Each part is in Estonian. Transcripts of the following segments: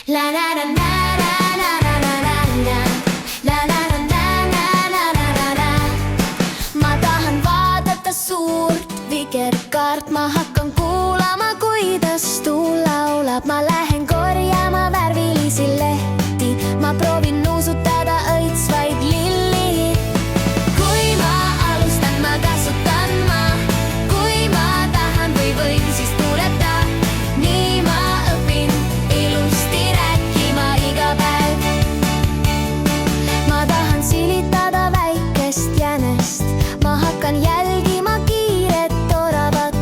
La la la la la la la la la la. La la la la la la la la la. Ma tahan vaadata suurt vikerkaart, ma hakkan kuulama, kuidas tuul laulab. Ma lähen korjama värvilisi lehti, ma proovin nuusutada õitsvaid lilli. Kui ma alustan, ma kasutan ma. Kui ma tahan või võin, siis tuleb ta. Nii ma õpin ilusti rääkima iga päev. Ma tahan silitada väikest jänest, ma hakkan jälgima kiiret oravat.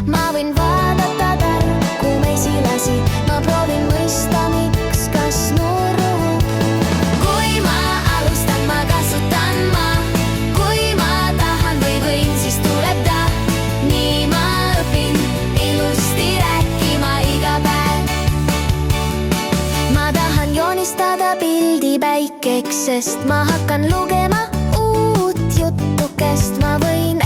Ma võin vaadata tarku mesilasi, ma proovin mõista, miks kas nurub. Kui ma alustan, ma kasutan ma. Kui ma tahan või võin, siis tuleb ta. Nii ma õpin ilusti rääkima iga päev. Ma tahan joonistada pildi päikeksest, ma hakkan lugema uut jutukest. Ma võin